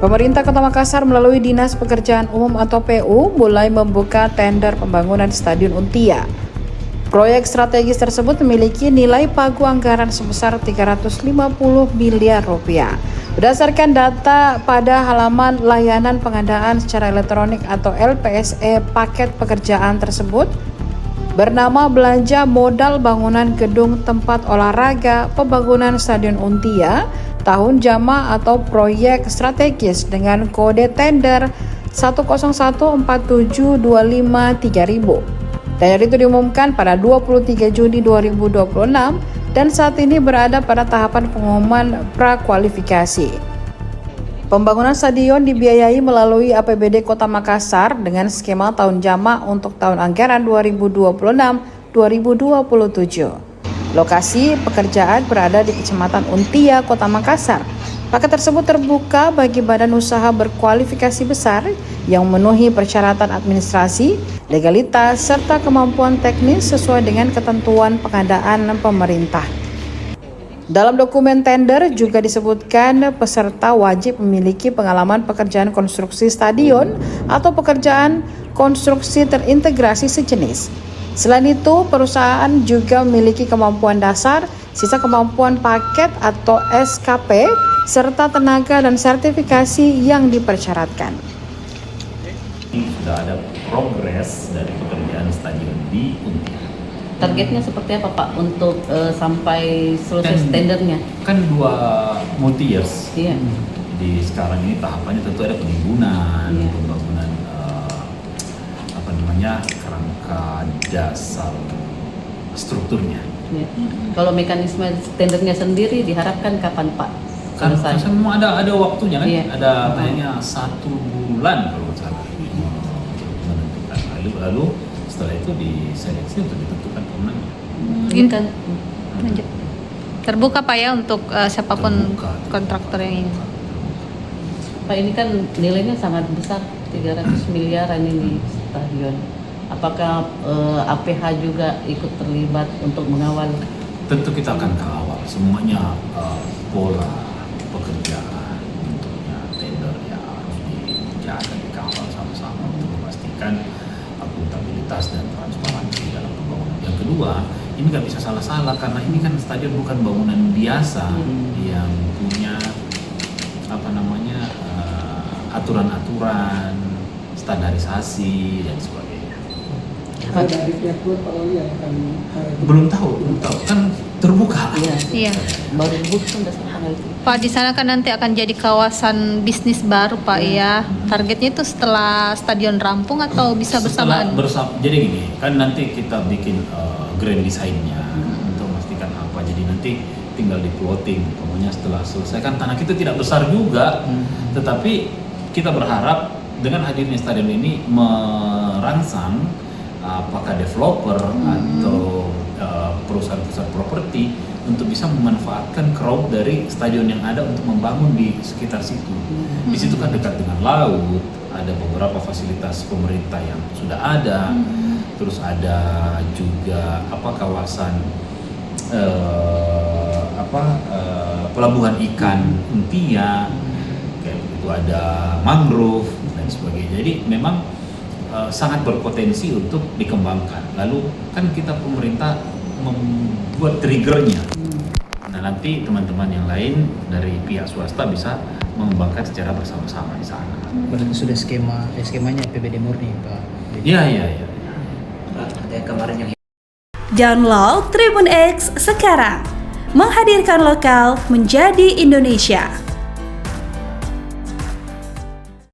Pemerintah Kota Makassar melalui Dinas Pekerjaan Umum atau PU mulai membuka tender pembangunan Stadion Untia. Proyek strategis tersebut memiliki nilai pagu anggaran sebesar 350 miliar rupiah. Berdasarkan data pada halaman layanan pengadaan secara elektronik atau LPSE, paket pekerjaan tersebut bernama belanja modal bangunan gedung tempat olahraga pembangunan Stadion Untia tahun jama atau proyek strategis dengan kode tender 10147253000. Tender itu diumumkan pada 23 Juni 2026 dan saat ini berada pada tahapan pengumuman prakualifikasi. Pembangunan stadion dibiayai melalui APBD Kota Makassar dengan skema tahun jama untuk tahun anggaran 2026-2027. Lokasi pekerjaan berada di Kecamatan Untia, Kota Makassar. Paket tersebut terbuka bagi badan usaha berkualifikasi besar yang memenuhi persyaratan administrasi, legalitas, serta kemampuan teknis sesuai dengan ketentuan pengadaan pemerintah. Dalam dokumen tender juga disebutkan peserta wajib memiliki pengalaman pekerjaan konstruksi stadion atau pekerjaan konstruksi terintegrasi sejenis. Selain itu, perusahaan juga memiliki kemampuan dasar, sisa kemampuan paket atau SKP, serta tenaga dan sertifikasi yang dipersyaratkan. Sudah ada progres dari pekerjaan stadion di Untia. Targetnya seperti apa Pak untuk sampai selesai tendernya? Kan 2 multi years. Iya. Di sekarang ini tahapannya tentu ada penimbunan, Iya. pembangunan kerangka dasar strukturnya. Ya. Kalau mekanisme tendernya sendiri diharapkan kapan Pak? Kan semua ada waktunya kan? Iya. Ada kayaknya 1 bulan kalau salah menentukan. Lalu setelah itu diseleksi untuk ditentukan pemenangnya. Ini kan Lanjut. Terbuka Pak ya untuk siapapun Terbuka. kontraktor yang ingin. Pak, ini kan nilainya sangat besar, 300 miliaran ini stadion. Apakah APH juga ikut terlibat untuk mengawal? Tentu kita akan kawal semuanya, pola pekerjaan bentuknya tender ya harus dijaga, dikawal sama-sama untuk memastikan akuntabilitas dan transparansi dalam pembangunan. Yang kedua, ini nggak bisa salah-salah karena ini kan stadion bukan bangunan biasa yang punya aturan-aturan, standarisasi dan sebagainya. Dari pihak klub Pak Loli akan Belum tahu kan terbuka. Iya. Baru bukan dasar tanggal itu. Pak, di sana kan nanti akan jadi kawasan bisnis baru Pak ya. Targetnya itu setelah stadion rampung atau bisa bersamaan? Jadi gini, kan nanti kita bikin grand design-nya untuk memastikan apa. Jadi nanti tinggal di plotting. Pokoknya setelah selesai kan tanah kita tidak besar juga, tetapi kita berharap dengan hadirnya stadion ini merangsang apakah developer atau perusahaan-perusahaan properti untuk bisa memanfaatkan crowd dari stadion yang ada untuk membangun di sekitar situ. Di situ kan dekat dengan laut, ada beberapa fasilitas pemerintah yang sudah ada, terus ada juga kawasan pelabuhan ikan Untia, kayak begitu, ada mangrove dan sebagainya. Jadi memang sangat berpotensi untuk dikembangkan. Lalu kan kita pemerintah membuat triggernya. Nah nanti teman-teman yang lain dari pihak swasta bisa mengembangkan secara bersama-sama di sana. Berarti sudah skemanya APBD murni Pak? Iya. Ada kemarin yang Download Tribun X sekarang, menghadirkan lokal menjadi Indonesia.